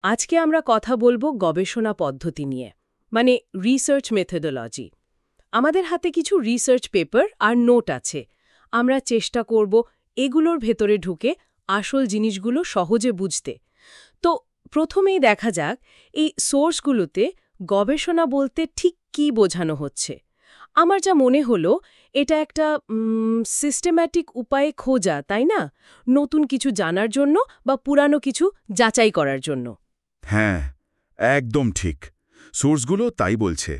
আজকে আমরা কথা বলবো গবেষণা পদ্ধতি নিয়ে মানে রিসার্চ মেথোডোলজি। আমাদের হাতে কিছু রিসার্চ পেপার আর নোট আছে। আমরা চেষ্টা করব এগুলোর ভেতরে ঢুকে আসল জিনিসগুলো সহজে বুঝতে। তো প্রথমেই দেখা যাক এই সোর্সগুলোতে গবেষণা বলতে ঠিক কী বোঝানো হচ্ছে। আমার যা মনে হলো এটা একটা সিস্টেম্যাটিক উপায়ে খোঁজা, তাই না? নতুন কিছু জানার জন্য বা পুরানো কিছু যাচাই করার জন্য। হ্যাঁ, একদম ঠিক। সোর্সগুলো তাই বলছে।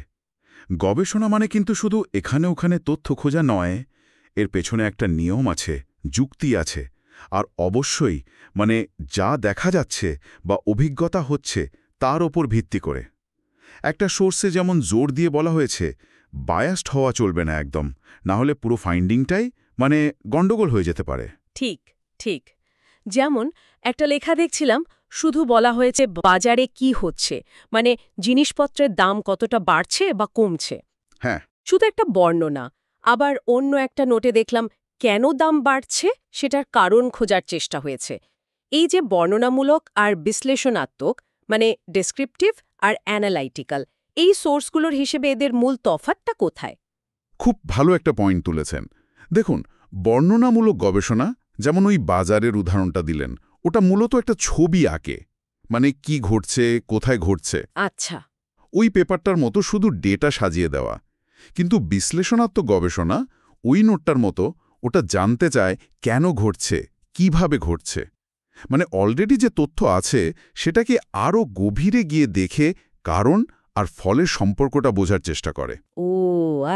গবেষণা মানে কিন্তু শুধু এখানে ওখানে তথ্য খোঁজা নয়, এর পেছনে একটা নিয়ম আছে, যুক্তি আছে, আর অবশ্যই মানে যা দেখা যাচ্ছে বা অভিজ্ঞতা হচ্ছে তার ওপর ভিত্তি করে। একটা সোর্সে যেমন জোর দিয়ে বলা হয়েছে, বায়াসড হওয়া চলবে না একদম, না হলে পুরো ফাইন্ডিংটাই মানে গন্ডগোল হয়ে যেতে পারে। ঠিক ঠিক। যেমন একটা লেখা দেখছিলাম, শুধু বলা হয়েছে বাজারে কি হচ্ছে, মানে জিনিসপত্রের দাম কতটা বাড়ছে বা কমছে, হ্যাঁ, শুধু একটা বর্ণনা। আবার অন্য একটা নোটে দেখলাম কেন দাম বাড়ছে সেটার কারণ খোঁজার চেষ্টা হয়েছে। এই যে বর্ণনামূলক আর বিশ্লেষণাত্মক, মানে ডেসক্রিপটিভ আর অ্যানালাইটিক্যাল, এই সোর্সগুলোর হিসেবে এদের মূল তফাৎটা কোথায়? খুব ভালো একটা পয়েন্ট তুলেছেন। দেখুন, বর্ণনামূলক গবেষণা, যেমন ওই বাজারের উদাহরণটা দিলেন, ওটা মূলত একটা ছবি আঁকে, মানে কি ঘটছে, কোথায় ঘটছে, আচ্ছা। ওই পেপারটার মতো শুধু ডেটা সাজিয়ে দেওয়া। কিন্তু বিশ্লেষণাত্মক গবেষণা ওই নোটটার মতো, ওটা জানতে চায় কেন ঘটছে, কিভাবে ঘটছে। মানে অলরেডি যে তথ্য আছে সেটাকে আরও গভীরে গিয়ে দেখে কারণ আর ফলের সম্পর্কটা বোঝার চেষ্টা করে। ও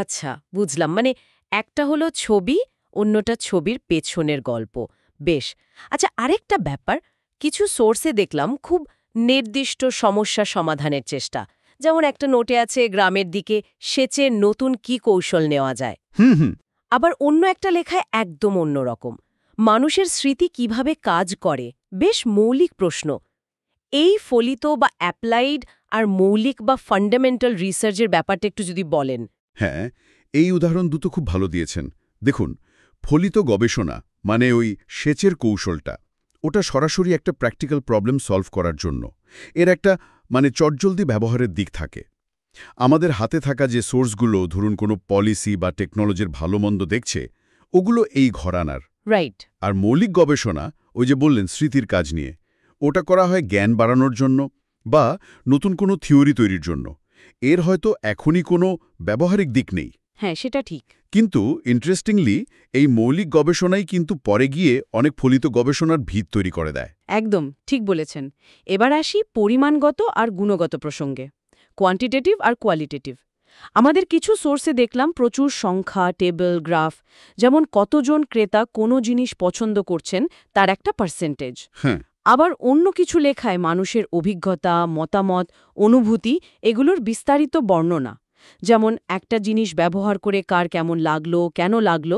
আচ্ছা, বুঝলাম। মানে একটা হলো ছবি, অন্যটা ছবির পেছনের গল্প। বেশ। আচ্ছা, আরেকটা ব্যাপার, কিছু সোর্সে দেখলাম খুব নির্দিষ্ট সমস্যা সমাধানের চেষ্টা। যেমন একটা নোটে আছে গ্রামের দিকে সেচের নতুন কি কৌশল নেওয়া যায়। হুম হুম আবার অন্য একটা লেখায় একদম অন্যরকম, মানুষের স্মৃতি কিভাবে কাজ করে। বেশ মৌলিক প্রশ্ন। এই ফলিত বা অ্যাপ্লাইড আর মৌলিক বা ফান্ডামেন্টাল রিসার্চের ব্যাপারটা একটু যদি বলেন। হ্যাঁ, এই উদাহরণ দুটো খুব ভালো দিয়েছেন। দেখুন, ফলিত গবেষণা মানে ওই সেচের কৌশলটা, ওটা সরাসরি একটা প্র্যাকটিক্যাল প্রবলেম সলভ করার জন্য। এর একটা মানে চটজলদি ব্যবহারের দিক থাকে। আমাদের হাতে থাকা যে সোর্সগুলো, ধরুন কোনো পলিসি বা টেকনোলজির ভালো মন্দ দেখছে, ওগুলো এই ঘরানার। রাইট। আর মৌলিক গবেষণা, ওই যে বললেন স্মৃতির কাজ নিয়ে, ওটা করা হয় জ্ঞান বাড়ানোর জন্য বা নতুন কোনো থিওরি তৈরির জন্য। এর হয়তো এখনই কোনো ব্যবহারিক দিক নেই। হ্যাঁ, সেটা ঠিক। কিন্তু ইন্টারেস্টিংলি, এই মৌলিক গবেষণাই কিন্তু পরে গিয়ে অনেক ফলিত গবেষণার ভিত তৈরি করে দেয়। একদম ঠিক বলেছেন। এবার আসি পরিমাণগত আর গুণগত প্রসঙ্গে, কোয়ান্টিটেটিভ আর কোয়ালিটেটিভ। আমাদের কিছু সোর্সে দেখলাম প্রচুর সংখ্যা, টেবিল, গ্রাফ, যেমন কতজন ক্রেতা কোনো জিনিস পছন্দ করছেন তার একটা পার্সেন্টেজ। হ্যাঁ, আবার অন্য কিছু লেখায় মানুষের অভিজ্ঞতা, মতামত, অনুভূতি, এগুলোর বিস্তারিত বর্ণনা। যেমন একটা জিনিস ব্যবহার করে কার কেমন লাগলো, কেন লাগলো।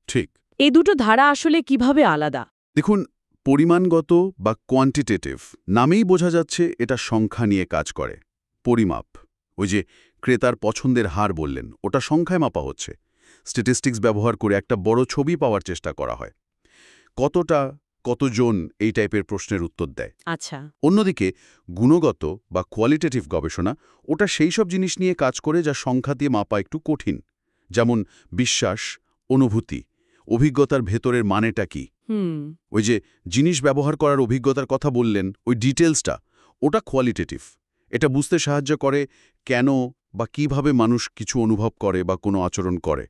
ঠিক। এই দুটো ধারা আসলে কিভাবে আলাদা? দেখুন, পরিমাণগত বা কোয়ান্টিটেটিভ নামেই বোঝা যাচ্ছে এটা সংখ্যা নিয়ে কাজ করে। পরিমাপ, ওই যে ক্রেতার পছন্দের হার বললেন, ওটা সংখ্যায় মাপা হচ্ছে। স্ট্যাটিস্টিক্স ব্যবহার করে একটা বড় ছবি পাওয়ার চেষ্টা করা হয়। কতটা, কতজন, এই টাইপের প্রশ্নের উত্তর দেয়। আচ্ছা। অন্যদিকে গুণগত বা কোয়ালিটেটিভ গবেষণা, ওটা সেই সব জিনিস নিয়ে কাজ করে যা সংখ্যা দিয়ে মাপা একটু কঠিন। যেমন বিশ্বাস, অনুভূতি, অভিজ্ঞতার ভেতরের মানেটা কি। হুম। ওই যে জিনিস ব্যবহার করার অভিজ্ঞতার কথা বললেন, ওই ডিটেলসটা, ওটা কোয়ালিটেটিভ। এটা বুঝতে সাহায্য করে কেন বা কিভাবে মানুষ কিছু অনুভব করে বা কোনো আচরণ করে।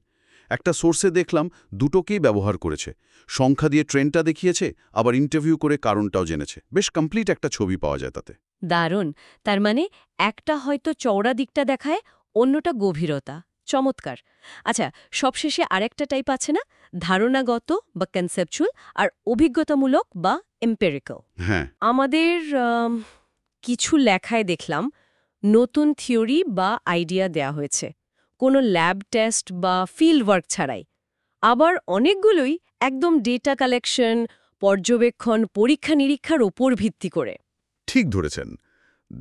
একটা সোর্সে দেখলাম দুটোকেই ব্যবহার করেছে। সংখ্যা দিয়ে ট্রেন্ডটা দেখিয়েছে, আবার ইন্টারভিউ করে কারণটাও জেনেছে। বেশ কমপ্লিট একটা ছবি পাওয়া যায় তাতে। দারুণ। তার মানে একটা হয়তো চওড়া দিকটা দেখায়, অন্যটা গভীরতা। চমৎকার। আচ্ছা, সবশেষে আরেকটা টাইপ আছে না, ধারণাগত বা কনসেপচুয়াল, আর অভিজ্ঞতামূলক বা এম্পেরিক্যাল। হ্যাঁ, আমাদের কিছু লেখায় দেখলাম নতুন থিওরি বা আইডিয়া দেয়া হয়েছে কোনো ল্যাব টেস্ট বা ফিল্ড ওয়ার্ক ছাড়াই। আবার অনেকগুলোই একদম ডেটা কালেকশন, পর্যবেক্ষণ, পরীক্ষা নিরীক্ষার ওপর ভিত্তি করে। ঠিক ধরেছেন।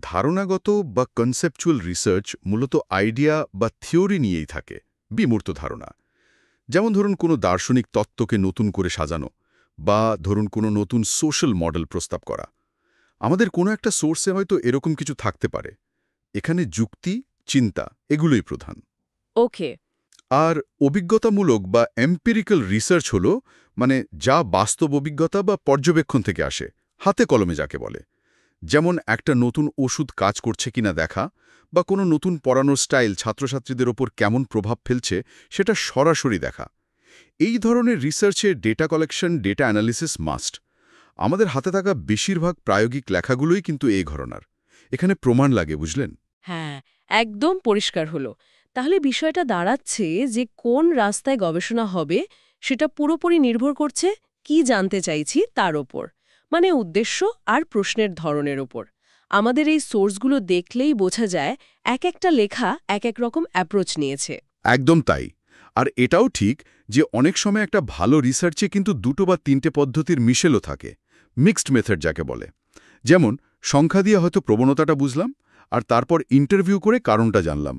ধারণাগত বা কনসেপচুয়াল রিসার্চ মূলত আইডিয়া বা থিওরি নিয়েই থাকে, বিমূর্ত ধারণা। যেমন ধরুন কোনো দার্শনিক তত্ত্বকে নতুন করে সাজানো, বা ধরুন কোনো নতুন সোশ্যাল মডেল প্রস্তাব করা। আমাদের কোনো একটা সোর্সে হয়তো এরকম কিছু থাকতে পারে। এখানে যুক্তি, চিন্তা এগুলোই প্রধান। ওকে। আর অভিজ্ঞতামূলক বা এম্পিরিক্যাল রিসার্চ হলো মানে যা বাস্তব অভিজ্ঞতা বা পর্যবেক্ষণ থেকে আসে, হাতে কলমে যাকে বলে। যেমন একটা নতুন ওষুধ কাজ করছে কিনা দেখা, বা কোনো নতুন পড়ানোর স্টাইল ছাত্রছাত্রীদের ওপর কেমন প্রভাব ফেলছে সেটা সরাসরি দেখা। এই ধরনের রিসার্চে data collection, data analysis must. আমাদের হাতে থাকা বেশিরভাগ প্রায়োগিক লেখাগুলোই কিন্তু এই ঘরনার। এখানে প্রমাণ লাগে, বুঝলেন? হ্যাঁ, একদম পরিষ্কার হলো। তাহলে বিষয়টা দাঁড়াচ্ছে যে কোন রাস্তায় গবেষণা হবে সেটা পুরোপুরি নির্ভর করছে কি জানতে চাইছি তার ওপর, মানে উদ্দেশ্য আর প্রশ্নের ধরনের ওপর। আমাদের এই সোর্সগুলো দেখলেই বোঝা যায় এক একটা লেখা এক এক রকম অ্যাপ্রোচ নিয়েছে। একদম তাই। আর এটাও ঠিক যে অনেক সময় একটা ভালো রিসার্চে কিন্তু 2 বা 3টে পদ্ধতির মিশেলও থাকে, মিক্সড মেথড যাকে বলে। যেমন সংখ্যা দিয়ে হয়তো প্রবণতাটা বুঝলাম, আর তারপর ইন্টারভিউ করে কারণটা জানলাম।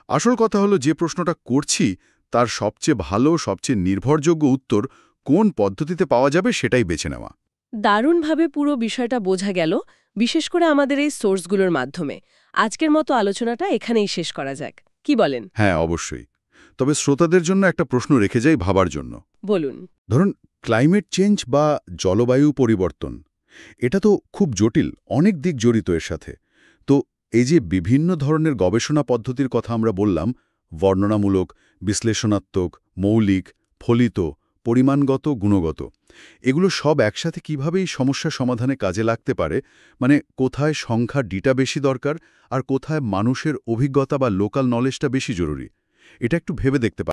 আসল কথা হলো যে প্রশ্নটা করছি তার সবচেয়ে ভালো, সবচেয়ে নির্ভরযোগ্য উত্তর কোন পদ্ধতিতে পাওয়া যাবে সেটাই বেছে নেওয়া। দারুণভাবে পুরো বিষয়টা বোঝা গেল, বিশেষ করে আমাদের এই সোর্সগুলোর মাধ্যমে। আজকের মতো আলোচনাটা এখানেই শেষ করা যাক, কি বলেন? হ্যাঁ, অবশ্যই। তবে শ্রোতাদের জন্য একটা প্রশ্ন রেখে যাই ভাবার জন্য। বলুন। ধরুন, ক্লাইমেট চেঞ্জ বা জলবায়ু পরিবর্তন, এটা তো খুব জটিল, অনেক দিক জড়িত এর সাথে। তো এই যে বিভিন্ন ধরনের গবেষণা পদ্ধতির কথা আমরা বললাম, বর্ণনামূলক, বিশ্লেষণাত্মক, মৌলিক, ফলিত, পরিমাণগত, গুণগত, এগুলো সব একসাথে কিভাবে এই সমস্যা সমাধানে কাজে লাগতে পারে, মানে কোথায় সংখ্যা ডিটা বেশি দরকার আর কোথায় মানুষের অভিজ্ঞতা বা লোকাল নলেজটা বেশি জরুরি, এটা একটু ভেবে দেখতে পারেন।